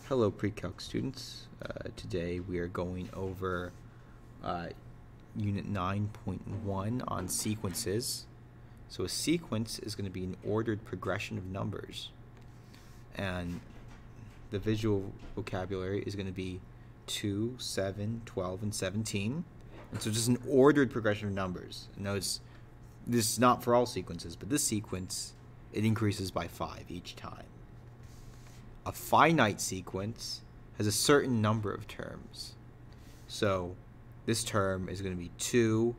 Hello Pre-Calc students. Today we are going over Unit 9.1 on sequences. So a sequence is going to be an ordered progression of numbers. And the visual vocabulary is going to be 2, 7, 12, and 17. And so just an ordered progression of numbers. Notice this is not for all sequences, but this sequence, it increases by 5 each time. A finite sequence has a certain number of terms. So this term is going to be 2,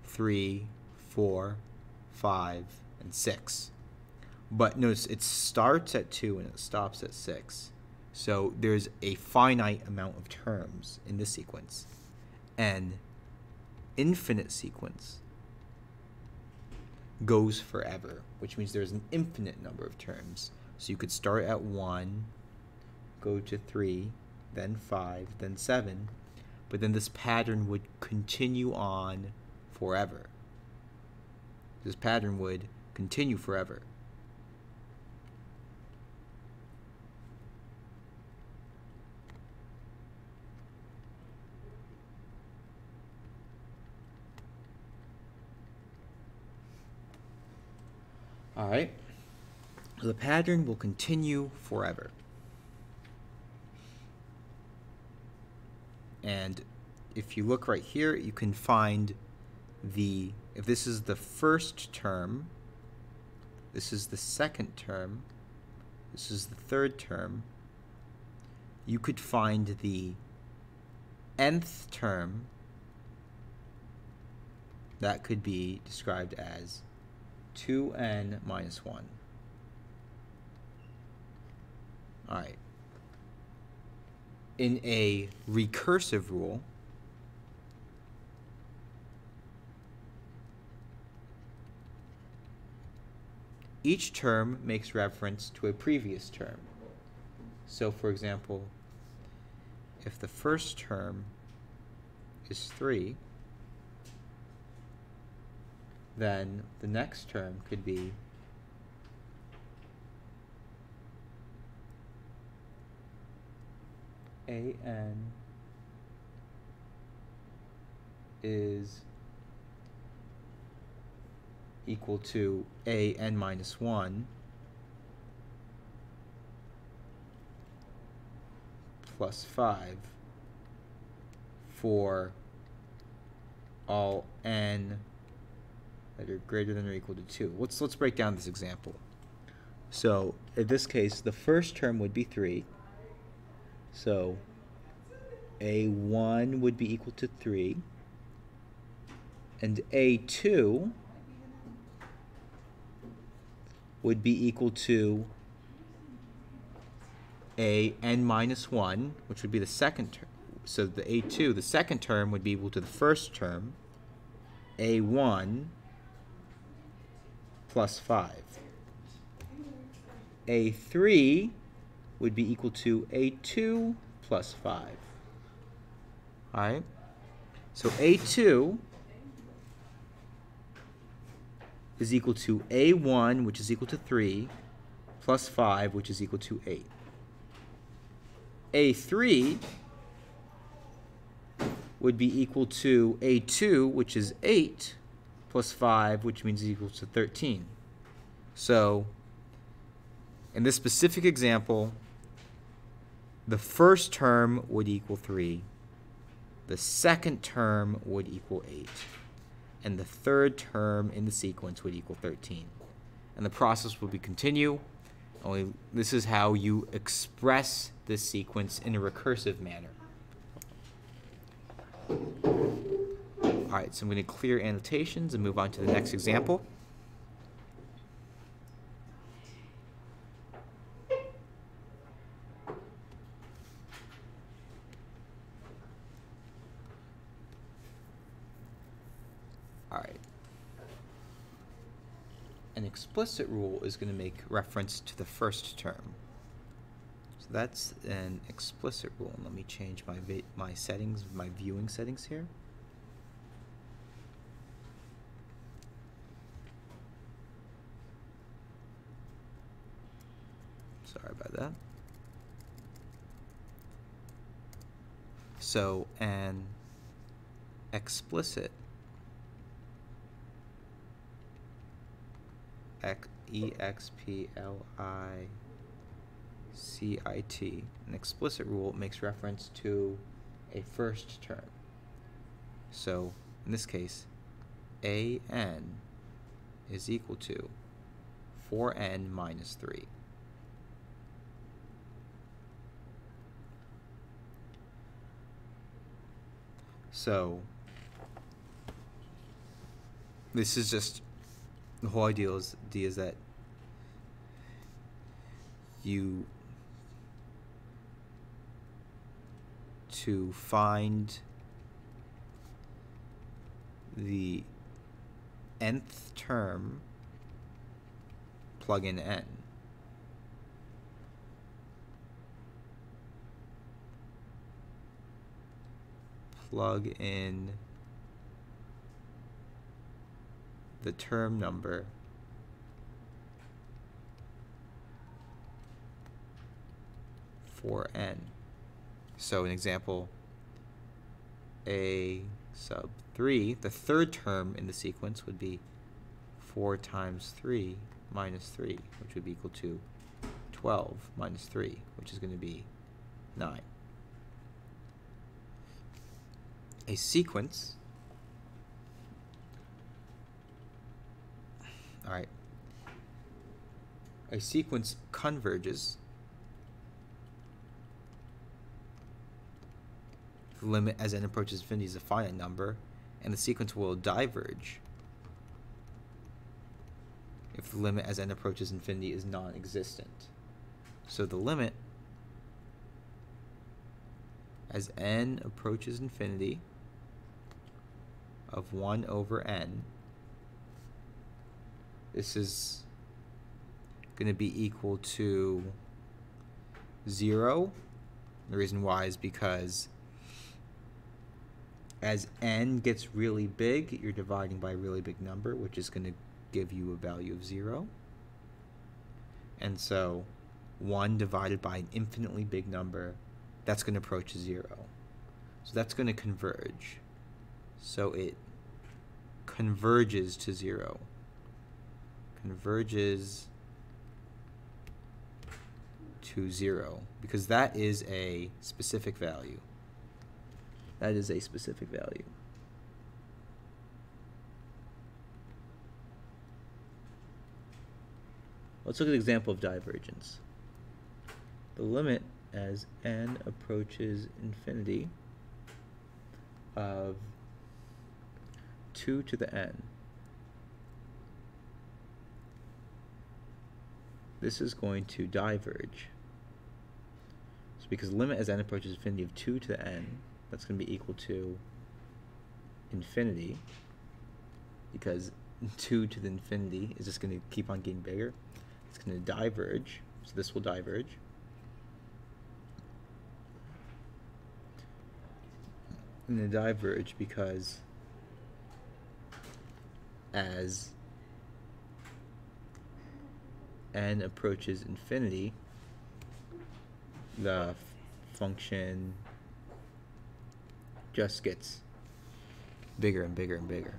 3, 4, 5, and 6. But notice it starts at 2 and it stops at 6. So there's a finite amount of terms in this sequence. An infinite sequence goes forever, which means there's an infinite number of terms. So you could start at 1, go to 3, then 5, then 7, but then this pattern would continue on forever. This pattern would continue forever. All right. So the pattern will continue forever. And if you look right here, you can find if this is the first term, this is the second term, this is the third term, you could find the nth term that could be described as 2n minus 1. All right. In a recursive rule, each term makes reference to a previous term. So, for example, if the first term is 3, then the next term could be an is equal to an minus 1 plus 5 for all n that are greater than or equal to 2. Let's break down this example. So in this case, the first term would be 3. So a1 would be equal to 3, and a2 would be equal to an minus 1, which would be the second term. So the a2, the second term, would be equal to the first term, a1 plus 5. a3 would be equal to a2 plus 5. All right? So a2 is equal to a1, which is equal to 3, plus 5, which is equal to 8. a3 would be equal to a2, which is 8, plus 5, which means it's equal to 13. So in this specific example, the first term would equal 3, the second term would equal 8, and the third term in the sequence would equal 13. And the process will be continue. Only this is how you express this sequence in a recursive manner. All right, so I'm going to clear annotations and move on to the next example. All right. An explicit rule is going to make reference to the first term. So that's an explicit rule. Let me change my settings, my viewing settings here. Sorry about that. So an explicit explicit, an explicit rule makes reference to a first term. So in this case, an is equal to 4n minus 3. So this is just the whole idea is that you to find the nth term, plug in n. Plug in the term number for n. So an example, a sub 3, the third term in the sequence would be 4 times 3 minus 3, which would be equal to 12 minus 3, which is going to be 9. A sequence, all right, a sequence converges. The limit as n approaches infinity is a finite number, and the sequence will diverge if the limit as n approaches infinity is non-existent. So the limit as n approaches infinity of 1 over n, this is going to be equal to 0. The reason why is because as n gets really big, you're dividing by a really big number, which is going to give you a value of 0. And so 1 divided by an infinitely big number, that's going to approach 0. So that's going to converge. So it converges to 0. Converges to 0, because that is a specific value. That is a specific value. Let's look at an example of divergence. The limit as n approaches infinity of 2 to the n. This is going to diverge. So because the limit as n approaches infinity of 2 to the n, that's going to be equal to infinity, because 2 to the infinity is just going to keep on getting bigger. It's going to diverge, so this will diverge. And then diverge because as n approaches infinity, the function just gets bigger and bigger and bigger.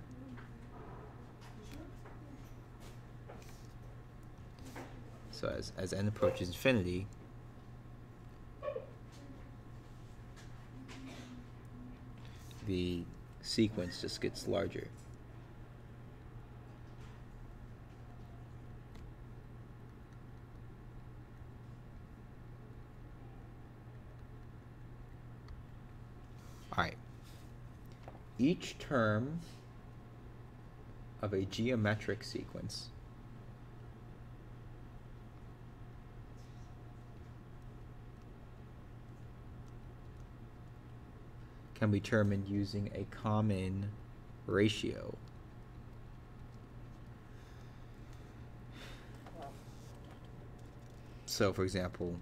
So as n approaches infinity, the sequence just gets larger. All right. Each term of a geometric sequence can be determined using a common ratio. So, for example,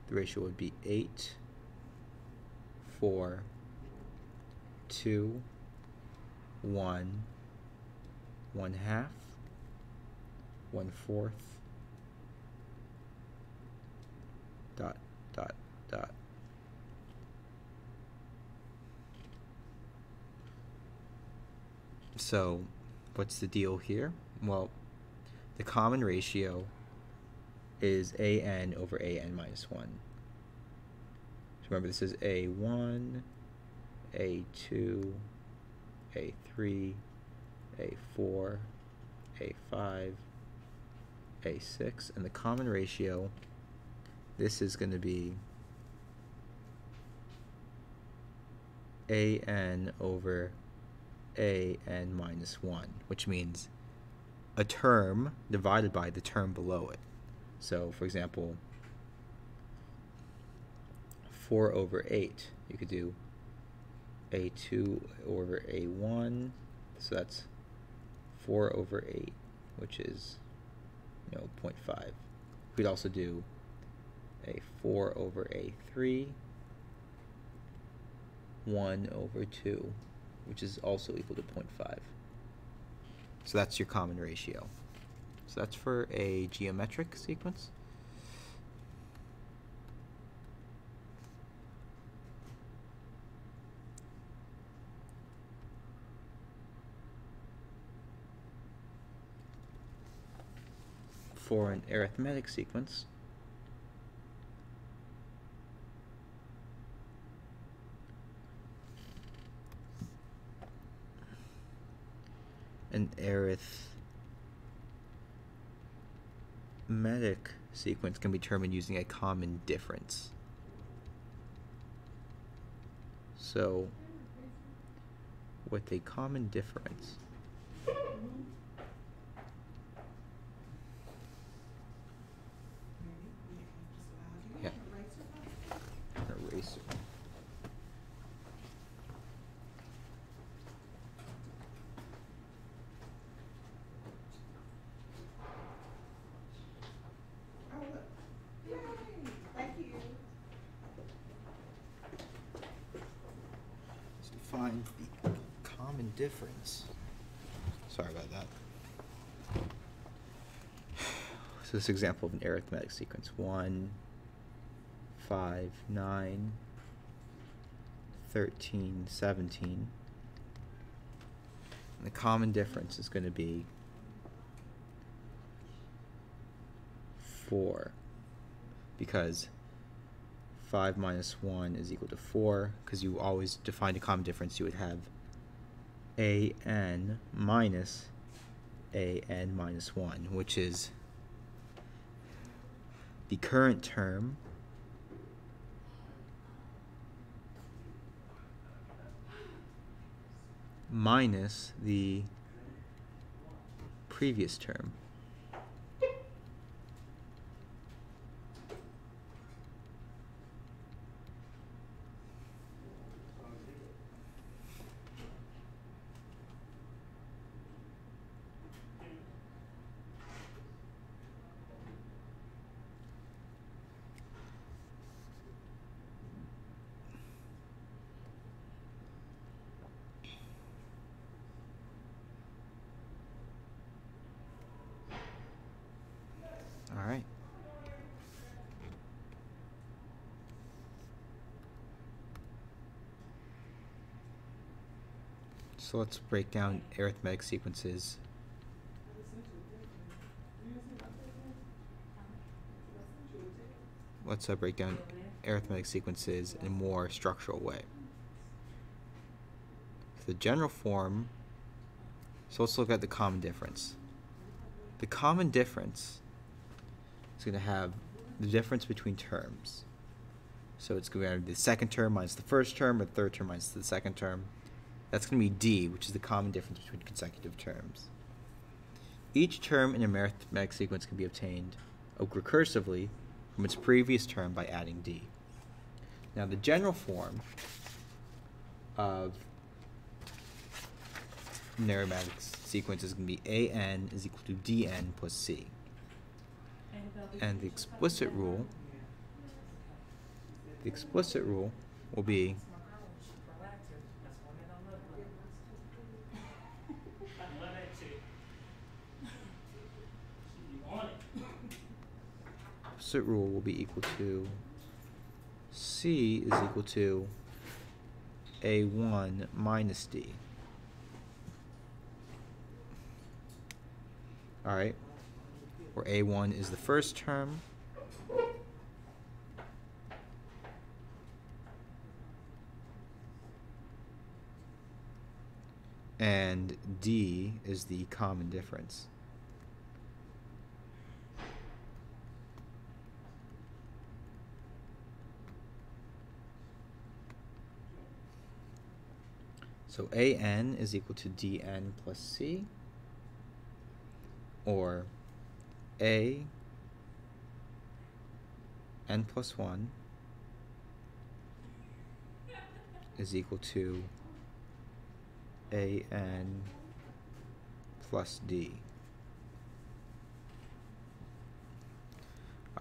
the ratio would be 8, 4, 2, 1, 1/2, 1/4, ... So what's the deal here? Well, the common ratio is an over an minus 1. So remember, this is a1, a2, a3, a4, a5, a6, and the common ratio, this is going to be an over an minus 1, which means a term divided by the term below it. So, for example, 4 over 8, you could do a2 over a1, so that's 4 over 8, which is 0.5. We could also do a 4 over a3, 1 over 2, which is also equal to 0.5. So that's your common ratio. So that's for a geometric sequence. For an arithmetic sequence, an arithmetic sequence can be determined using a common difference. So, with a common difference, yeah, an eraser. Find the common difference. Sorry about that. So this example of an arithmetic sequence: 1, 5, 9, 13, 17. And the common difference is going to be 4, because 5 minus 1 is equal to 4, because you always define a common difference. You would have an minus 1, which is the current term minus the previous term. All right. So let's break down arithmetic sequences. Let's break down arithmetic sequences in a more structural way. For the general form, so let's look at the common difference. The common difference is going to have the difference between terms. So it's going to be the second term minus the first term, or the third term minus the second term. That's going to be D, which is the common difference between consecutive terms. Each term in a arithmetic sequence can be obtained recursively from its previous term by adding D. Now the general form of an arithmetic sequence is going to be an is equal to dn plus c. And the explicit rule will be equal to c is equal to a1 minus d. all right, where A1 is the first term, and D is the common difference. So AN is equal to DN plus C, or A n plus 1 is equal to AN plus D.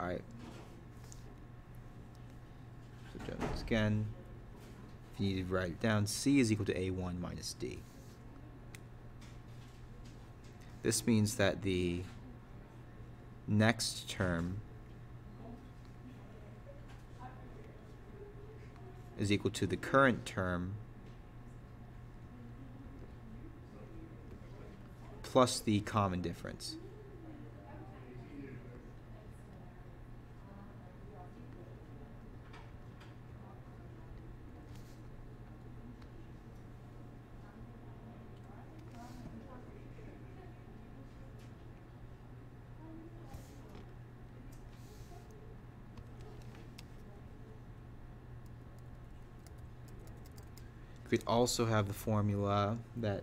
All right. So doing this again. If you need to write it down, C is equal to A1 minus D. This means that the next term is equal to the current term plus the common difference. We could also have the formula that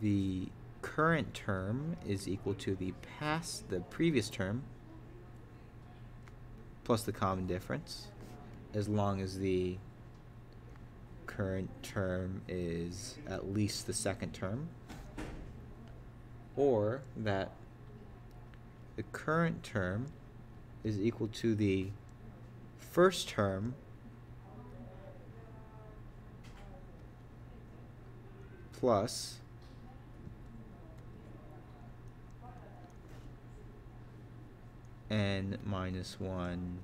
the current term is equal to the previous term plus the common difference, as long as the current term is at least the second term, or that the current term is equal to the first term plus n minus 1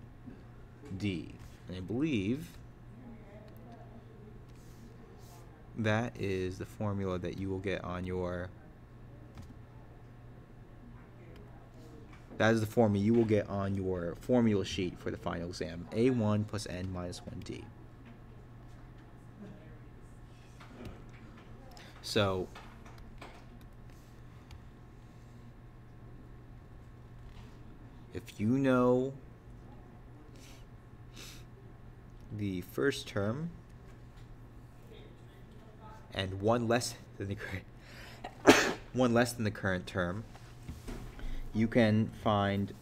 d. And I believe that is the formula that you will get on your formula sheet for the final exam. A1 plus n minus 1d. So if you know the first term and one less than the current term, you can find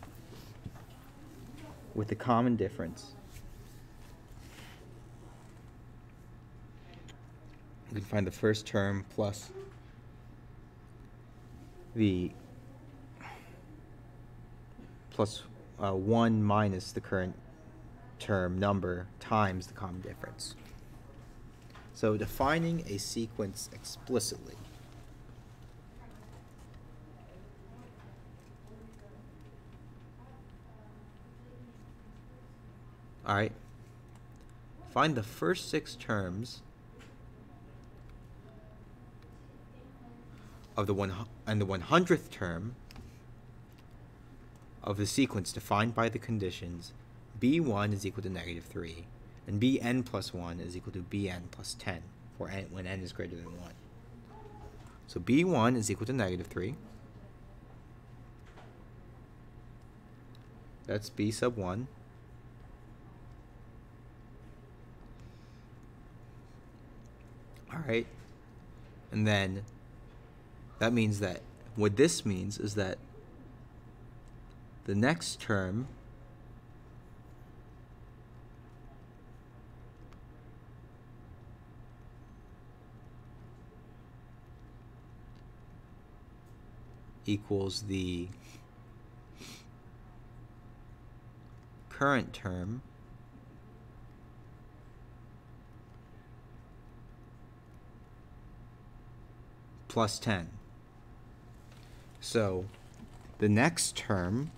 with the common difference. You can find the first term plus the 1 minus the current term number times the common difference. So defining a sequence explicitly. All right. Find the first 6 terms of the 100th term of the sequence defined by the conditions b1 is equal to -3 and bn plus 1 is equal to bn plus 10 when n is greater than 1. So b1 is equal to -3. That's b sub 1. All right. And then that means that what this means is that the next term equals the current term plus 10. So the next term,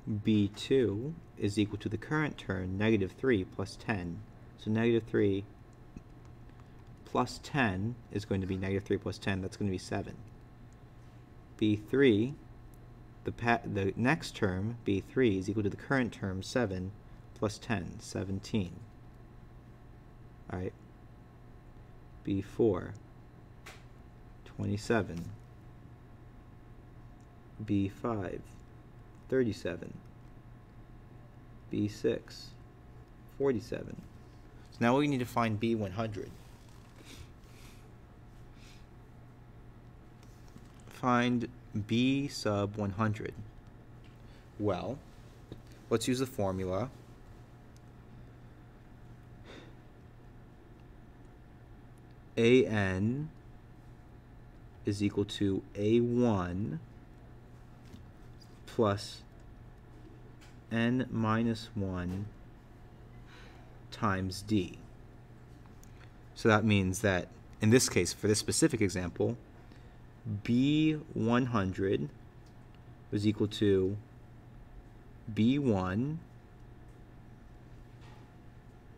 b2, is equal to the current term, -3 plus 10. So -3 plus 10 is going to be -3 plus 10. That's going to be 7. B3, the next term, B3, is equal to the current term, 7, plus 10, 17. All right. B4, 27. B5, 37. B6, 47. So now we need to find B100. Find B sub 100. Well, let's use the formula. AN is equal to A1 plus N minus 1 times D. So that means that, in this case, for this specific example, B100 was equal to B1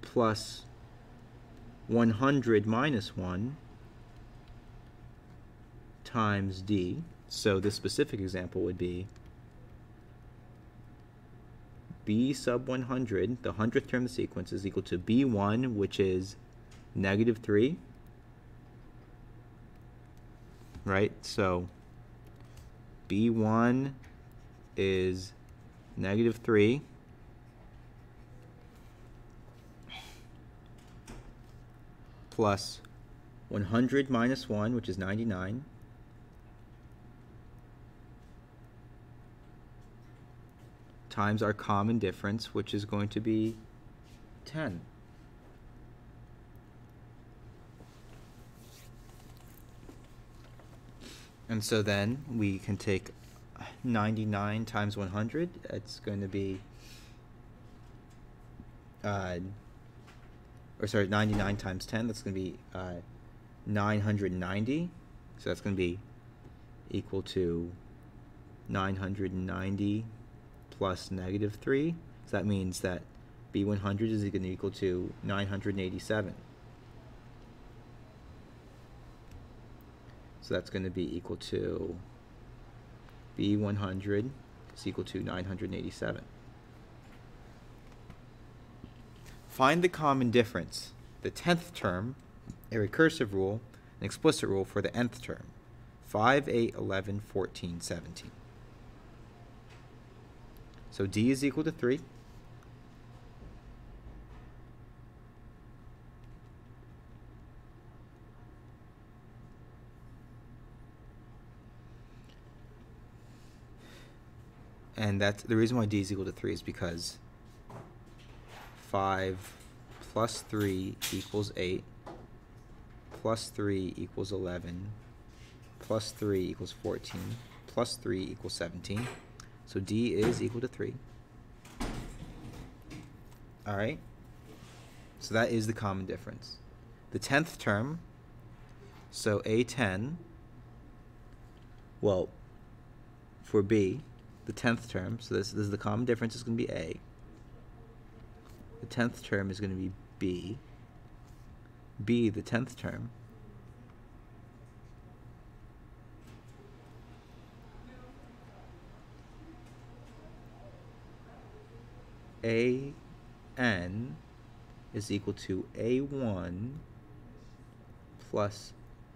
plus 100 minus 1 times D. So this specific example would be B sub 100, the 100th term of the sequence, is equal to B1, which is negative 3. Right? So B1 is negative 3 plus 100 minus 1, which is 99, times our common difference, which is going to be 10. And so then we can take 99 times 100. It's going to be, 99 times 10. That's going to be 990. So that's going to be equal to 990 plus negative 3. So that means that B100 is going to equal to 987. So that's going to be equal to B100 is equal to 987. Find the common difference, the 10th term, a recursive rule, an explicit rule for the nth term, 5, 8, 11, 14, 17. So D is equal to 3. And that's the reason why D is equal to 3 is because 5 plus 3 equals 8, plus 3 equals 11, plus 3 equals 14, plus 3 equals 17. So D is equal to 3. All right? So that is the common difference. The 10th term, so A10, well, for B, the 10th term, so this is the common difference, is going to be A. The 10th term is going to be B. B, the 10th term, AN is equal to A1 plus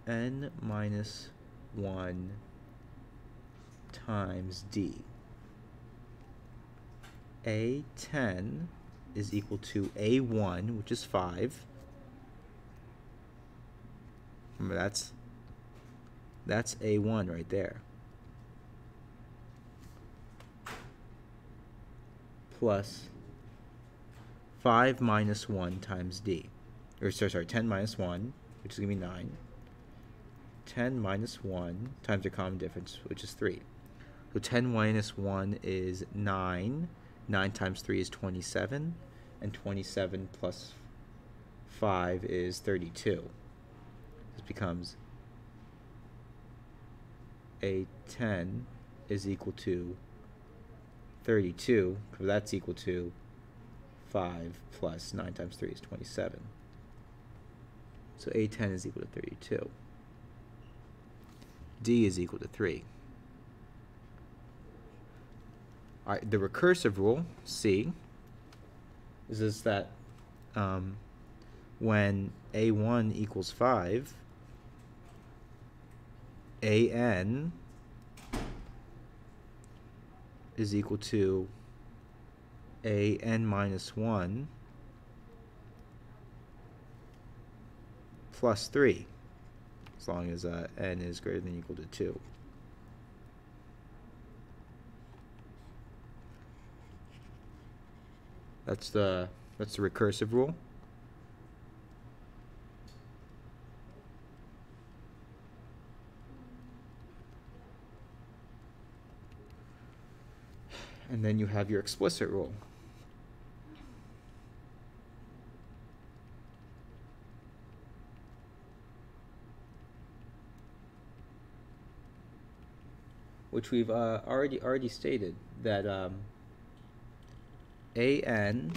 N minus 1 times D. A10 is equal to A1, which is 5. Remember, that's A1 right there. Plus 5 minus 1 times D. Or sorry, 10 minus 1, which is going to be 9. 10 minus 1 times the common difference, which is 3. So 10 minus 1 is 9. 9 times 3 is 27. And 27 plus 5 is 32. This becomes A10 is equal to 32, because that's equal to 5 plus 9 times 3 is 27. So A10 is equal to 32. D is equal to 3. All right, the recursive rule, C, is that when A1 equals 5, AN is equal to AN minus 1 plus 3, as long as n is greater than or equal to 2. That's the recursive rule. And then you have your explicit rule. Which we've already stated that AN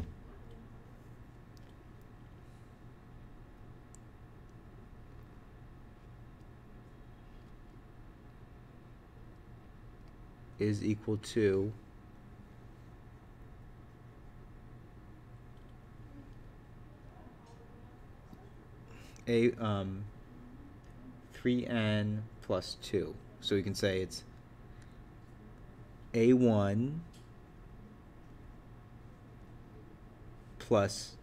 is equal to a 3n plus 2. So we can say it's A1 plus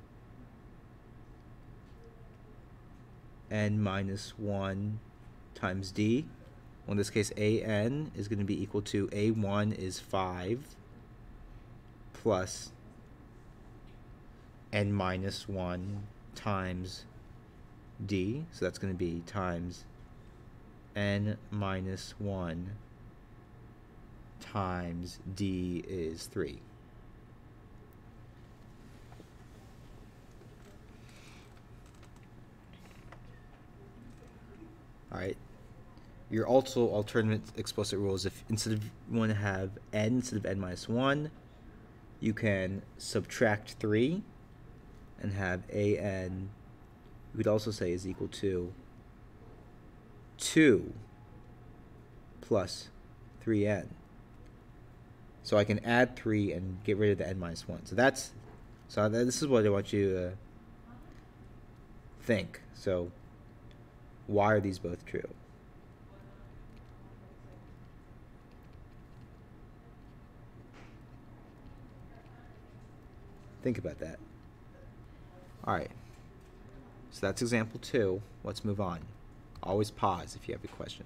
n minus 1 times d. Well, in this case, AN is going to be equal to A1 is 5 plus n minus 1 times d. So that's going to be times n minus 1 times d is 3. All right. Your also alternate explicit rule is if instead of you want to have n instead of n minus 1, you can subtract 3 and have an, you could also say, is equal to 2 plus 3n. So I can add 3 and get rid of the n minus 1. So this is what I want you to think. So why are these both true? Think about that. All right. So that's example 2. Let's move on. Always pause if you have a question.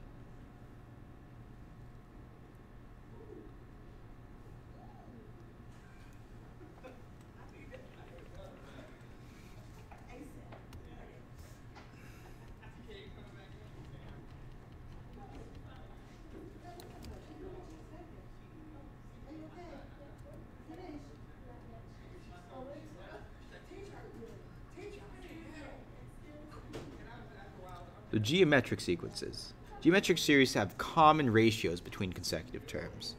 The geometric sequences. Geometric series have common ratios between consecutive terms.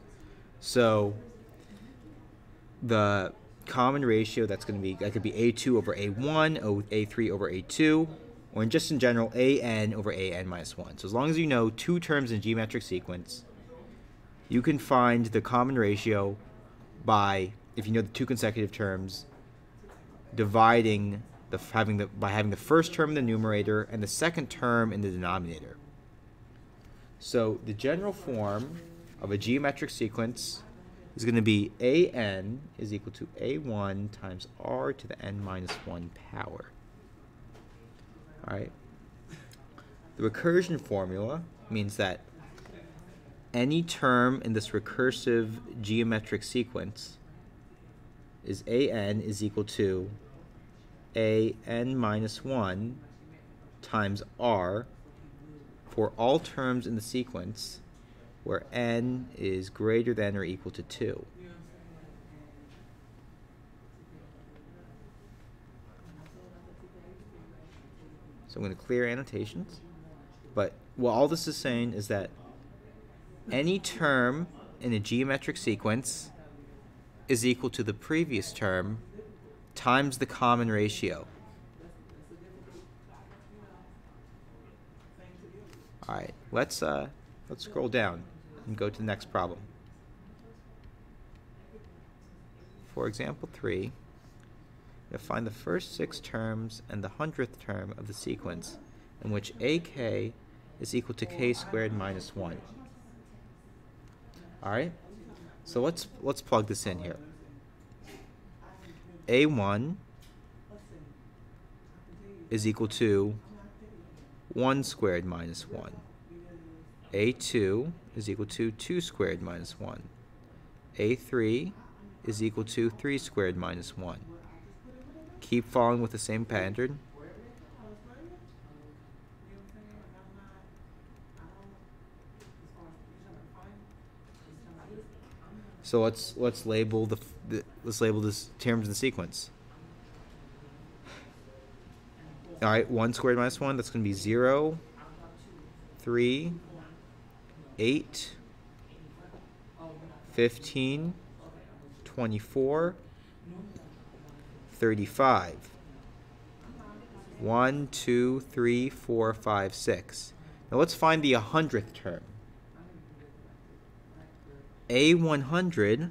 So the common ratio that could be A2 over A1, or A3 over A2, or just in general, AN over AN minus 1. So as long as you know two terms in a geometric sequence, you can find the common ratio by, if you know the two consecutive terms, dividing by having the first term in the numerator and the second term in the denominator. So the general form of a geometric sequence is going to be AN is equal to A1 times R to the n minus 1 power. All right. The recursion formula means that any term in this recursive geometric sequence is AN is equal to AN minus 1 times R for all terms in the sequence where n is greater than or equal to 2. So I'm going to clear annotations. But what all this is saying is that any term in a geometric sequence is equal to the previous term times the common ratio. All right, let's scroll down and go to the next problem. for example 3, to find the first 6 terms and the 100th term of the sequence in which ak is equal to k squared minus 1. Alright, so let's plug this in here. A1 is equal to 1 squared minus 1. A2 is equal to 2 squared minus 1. A3 is equal to 3 squared minus 1. Keep following with the same pattern. So let's label let's label this terms in the sequence. All right, 1 squared minus 1, that's going to be 0, 3, 8, 15, 24, 35. 1, 2, 3, 4, 5, 6. Now let's find the 100th term. A100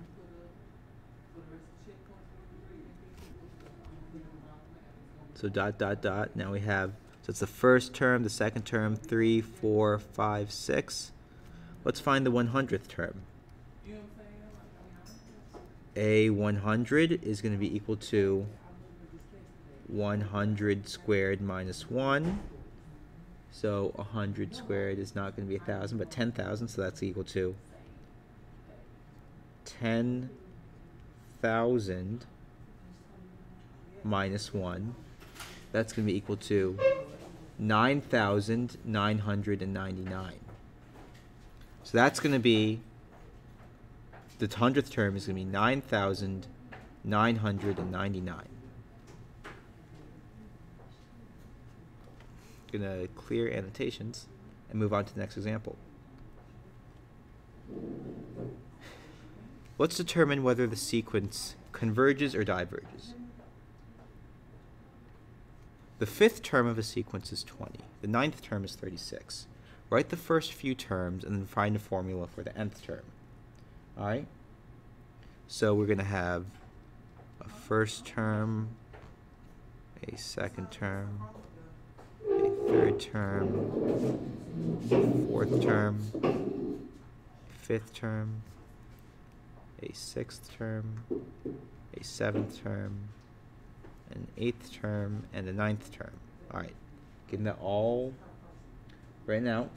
so dot dot dot. Now we have, so it's the first term, the second term, 3, 4, 5, 6. Let's find the 100th term. A100 is going to be equal to 100 squared minus 1. So 100 squared is not going to be 1,000, but 10,000, so that's equal to 10,000 minus 1. That's going to be equal to 9,999. So that's going to be, the 100th term is going to be 9,999. Going to clear annotations and move on to the next example. Let's determine whether the sequence converges or diverges. The 5th term of a sequence is 20. The 9th term is 36. Write the first few terms and then find a formula for the nth term. Alright? So we're going to have a first term, a second term, a third term, fourth term, fifth term, a 6th term, a 7th term, an 8th term, and a 9th term. Alright, getting that all written out.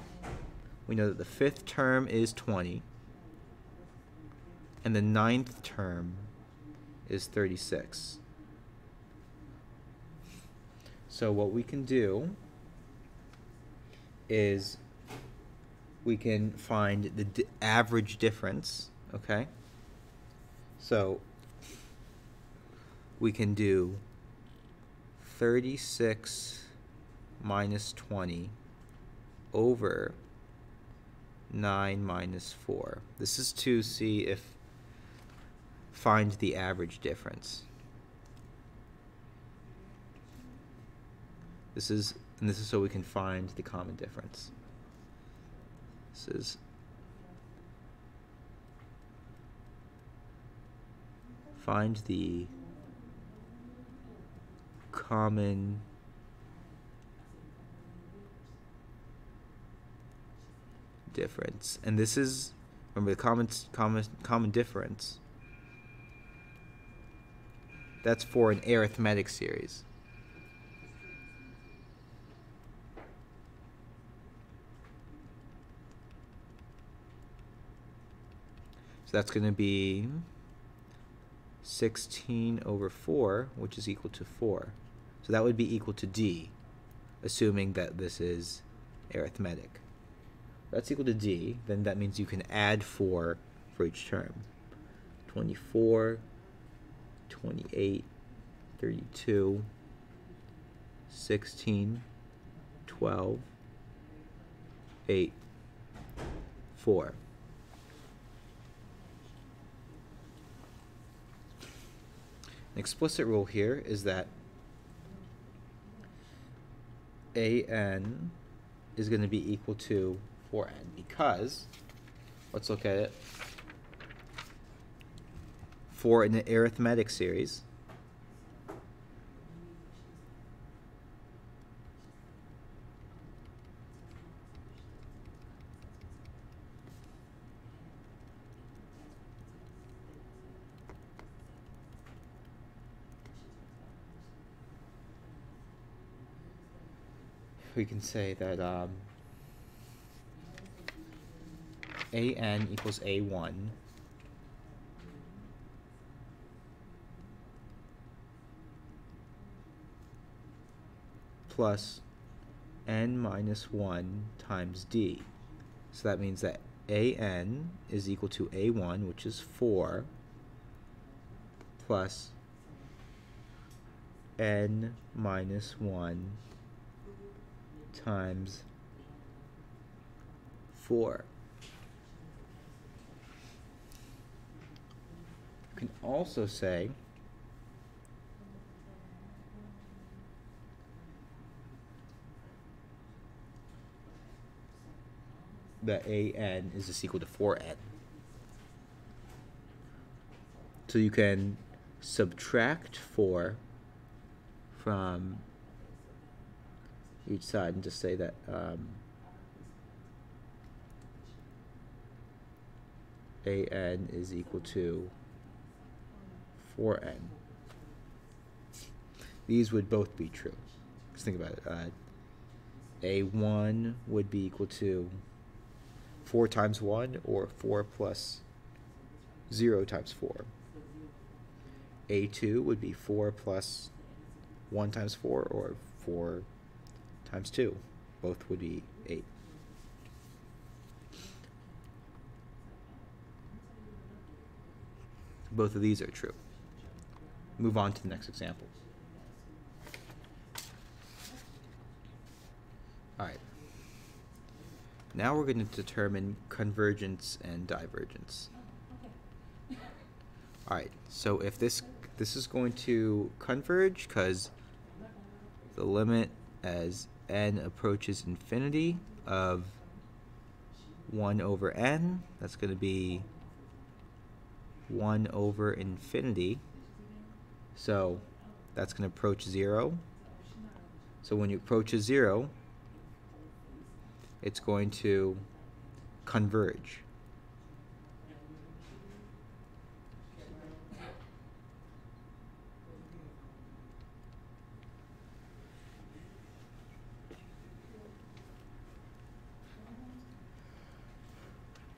We know that the 5th term is 20, and the 9th term is 36. So what we can do is we can find the average difference, okay? So we can do 36 minus 20 over 9 minus 4. This is to see if, find the average difference. This is so we can find the common difference. This is find the common difference, and this is, remember, the common difference, that's for an arithmetic series. So that's going to be 16 over 4, which is equal to 4. So that would be equal to D, assuming that this is arithmetic. That's equal to D, then that means you can add 4 for each term. 24, 28, 32, 16, 12, 8, 4. An explicit rule here is that AN is going to be equal to 4n, because, let's look at it. for an arithmetic series, we can say that an equals a1 plus n minus 1 times d. So that means that an is equal to a1, which is 4, plus n minus 1 times 4. You can also say that an is just equal to 4n. So you can subtract 4 from each side and just say that an is equal to 4n. These would both be true. Just think about it. A1 would be equal to 4 times 1, or 4 plus 0 times 4. A2 would be 4 plus 1 times 4, or 4 times 2. Both would be 8. Both of these are true. Move on to the next example. Alright. Now we're going to determine convergence and divergence. Alright, so if this is going to converge because the limit as n approaches infinity of 1 over n, that's going to be 1 over infinity. So that's going to approach 0. So when you approach a 0, it's going to converge.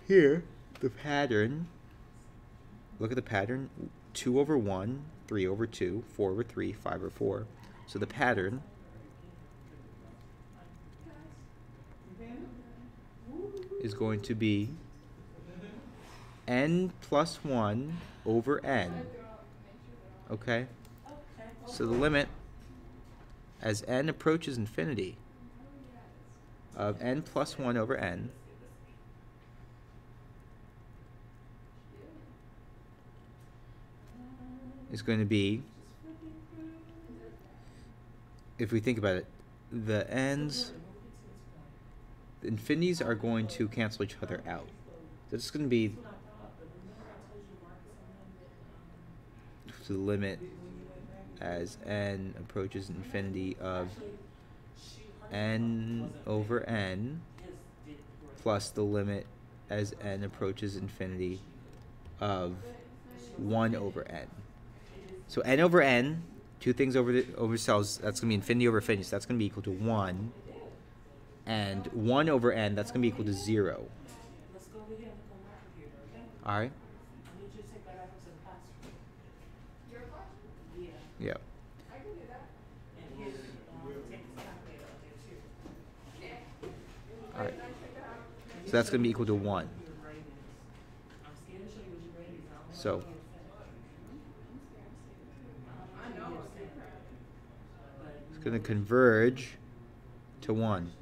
Here, the pattern, look at the pattern, 2 over 1, 3 over 2, 4 over 3, 5 over 4. So the pattern is going to be n plus 1 over n. Okay? So the limit as n approaches infinity of n plus 1 over n is going to be, if we think about it, the n's, the infinities are going to cancel each other out. So it's going to be to the limit as n approaches infinity of n over n plus the limit as n approaches infinity of 1 over n. So n over n, two things over cells, that's going to be infinity over infinity, so that's going to be equal to 1. And 1 over n, that's going to be equal to 0. Alright? Yeah. Alright. So that's going to be equal to 1. So it's going to converge to 1.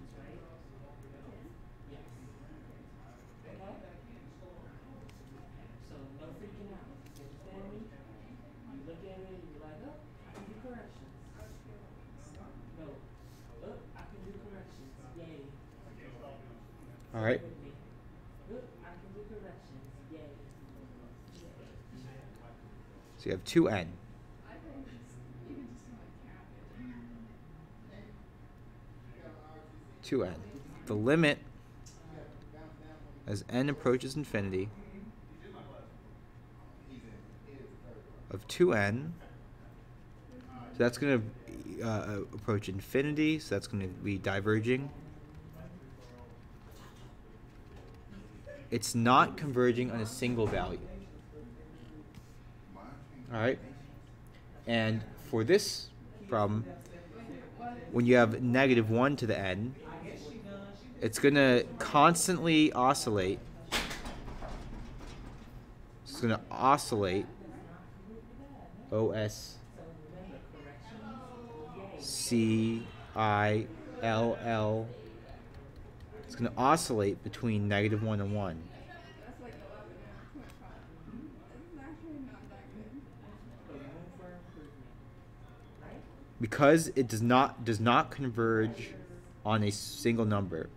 Alright. So you have 2n. 2n. The limit as n approaches infinity of 2n, so that's going to approach infinity, so that's going to be diverging. It's not converging on a single value. All right? And for this problem, when you have negative 1 to the n, it's going to constantly oscillate. It's going to oscillate OS CILL. It's going to oscillate between negative 1 and 1. Because it does not converge on a single number.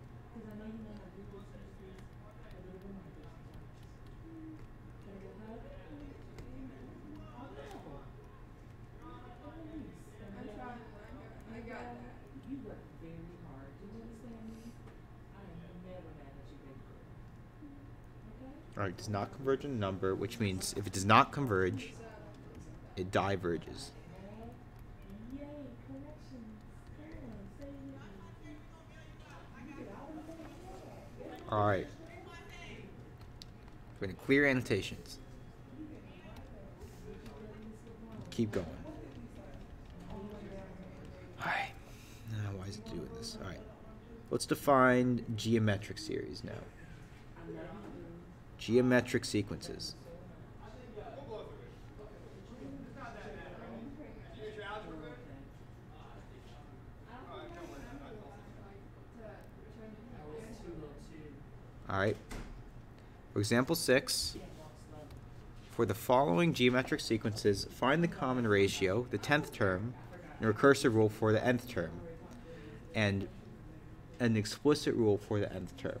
Alright, does not converge on a number, which means if it does not converge, it diverges. Alright. We're going to clear annotations. Keep going. Alright. Now, why is it doing this? Alright. Let's define geometric series now. Geometric sequences. Alright. For example 6, for the following geometric sequences, find the common ratio, the 10th term, and a recursive rule for the nth term, and an explicit rule for the nth term.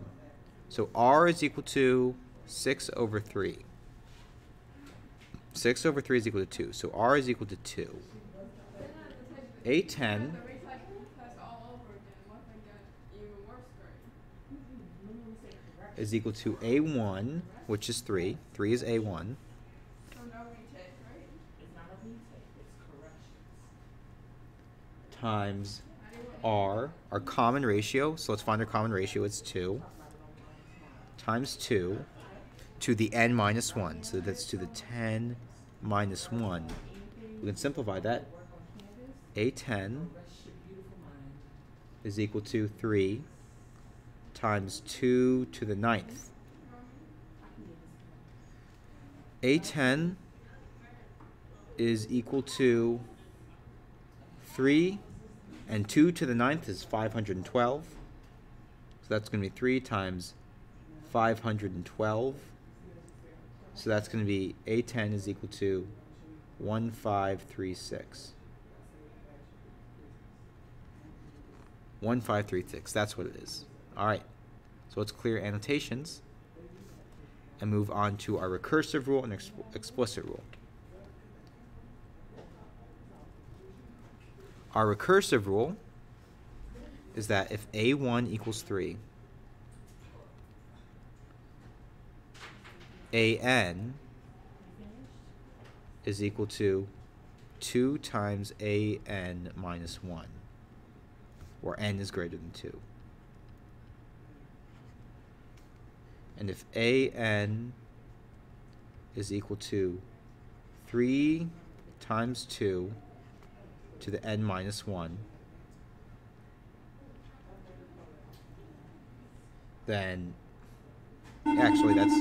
So r is equal to 6 over 3. 6 over 3 is equal to 2. So r is equal to 2. A10 is equal to A1, which is 3. 3 is A1. Times r, our common ratio. So let's find our common ratio. It's 2. Times 2 to the n minus 1. So that's to the 10 minus 1. We can simplify that. A10 is equal to 3 times 2 to the 9th. A10 is equal to 3, and 2 to the 9th is 512. So that's going to be 3 times 512. So that's going to be A10 is equal to 1536. 1536, that's what it is. Alright, so let's clear annotations and move on to our recursive rule and explicit rule. Our recursive rule is that if A1 equals 3, AN is equal to 2 times AN minus 1, where n is greater than 2. And if AN is equal to 3 times 2 to the n minus 1, then actually that's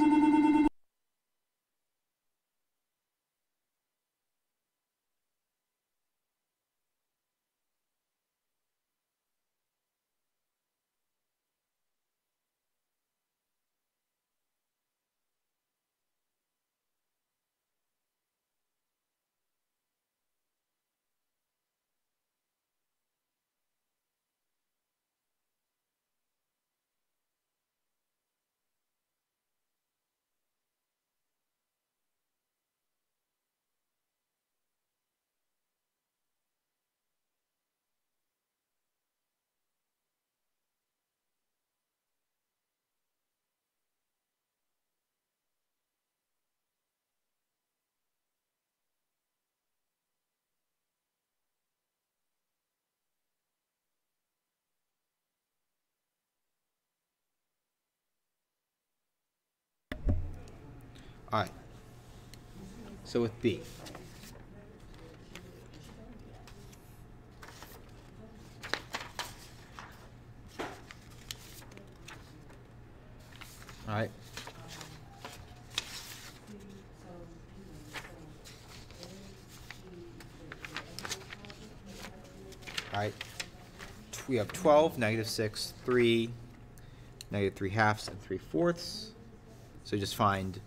All right. So with B. All right. All right. We have 12, -6, 3, -3/2, and 3/4. So just find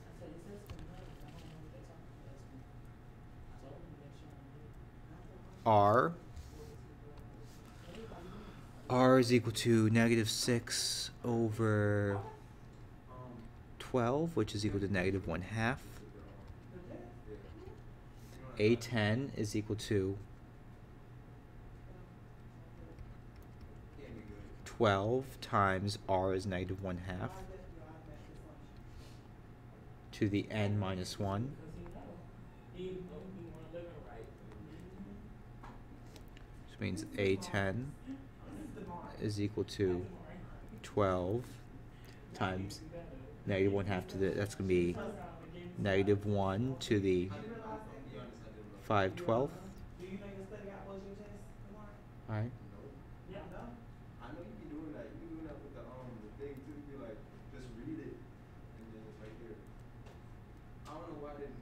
R. R is equal to -6 over 12, which is equal to -1/2. A10 is equal to 12 times R is -1/2 to the n minus 1. Which means A10 is equal to 12 times -1/2 to the, that's going to be -1 to the 5/12. Alright. I know you be doing that. You be doing that with the thing too. You be like, just read it, and then it's right there. I don't know why I didn't.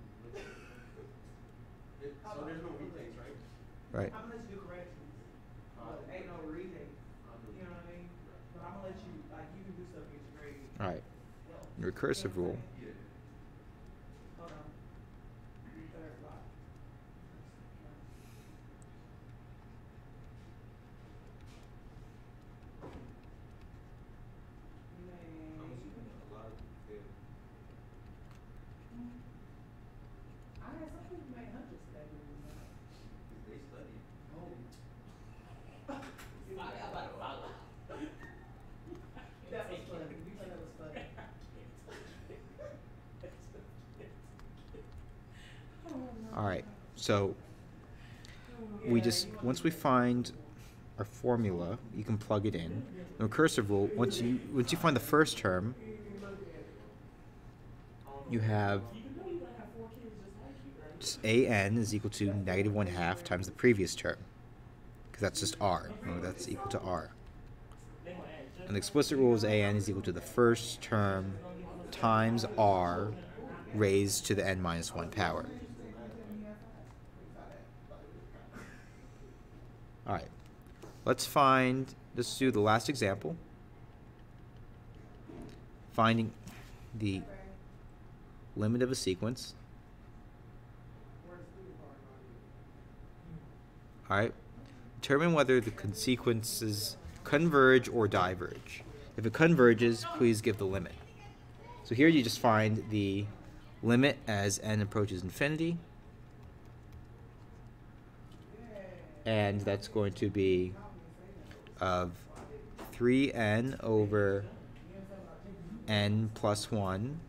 So there's no retakes, right? Right. I'm gonna let you do corrections. Ain't no retake. You know what I mean? But I'm gonna let you, like, you can do stuff in your grade. Alright. Recursive rule. Yeah. Hold on. Third block. I'm assuming a lot of people fail. I had some people made hundreds today, believe it or not. Because they study. Oh. That was funny. You thought that was funny. Alright. So we just, once we find our formula, you can plug it in. The recursive rule, once you find the first term, you have just an is equal to -1/2 times the previous term, because that's just r. Remember, that's equal to r. And the explicit rule is an is equal to the first term times r raised to the n minus 1 power. All right, let's do the last example. Finding the limit of a sequence. All right, determine whether the sequences converge or diverge. If it converges, please give the limit. So here you just find the limit as n approaches infinity. And that's going to be of 3n over n plus 1.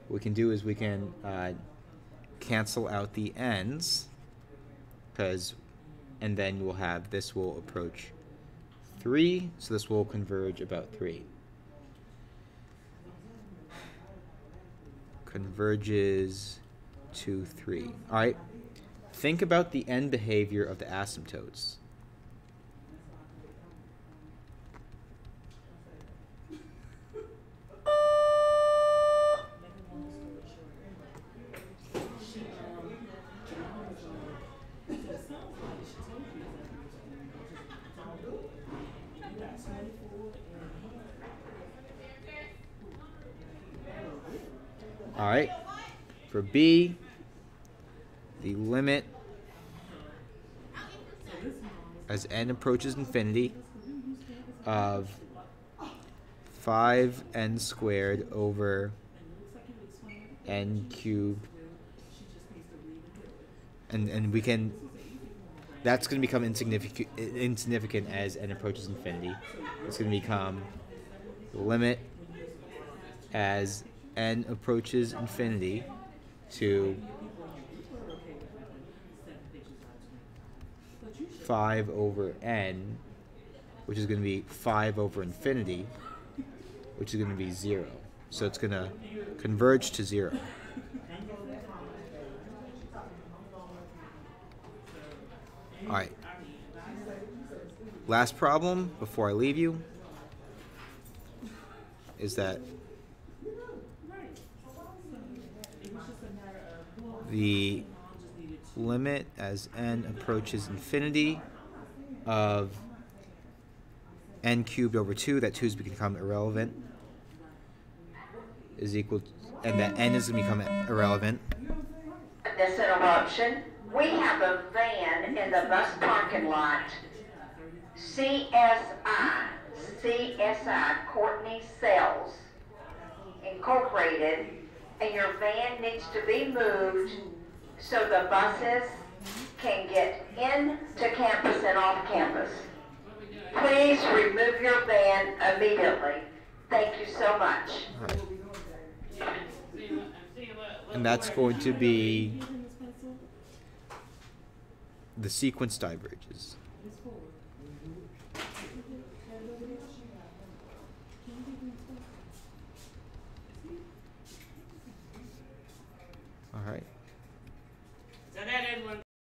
What we can do is we can cancel out the n's, and then we'll have, this will approach 3, so this will converge about 3. Converges to 3. All right. Think about the end behavior of the asymptotes. All right. For B, the limit as n approaches infinity of 5n squared over n cubed, and we can, that's going to become insignificant as n approaches infinity. It's going to become the limit as n approaches infinity to 5 over n, which is going to be 5 over infinity, which is going to be 0. So it's gonna converge to 0. All right. Last problem before I leave you is that the limit as n approaches infinity of n cubed over 2, that 2 is become irrelevant, is equal to, and that n is going to become irrelevant. This interruption. We have a van in the bus parking lot. CSI, Courtney Sales Incorporated, and your van needs to be moved so the buses can get into campus and off campus. Please remove your van immediately. Thank you so much. Right. And that's going to be the sequence diverges.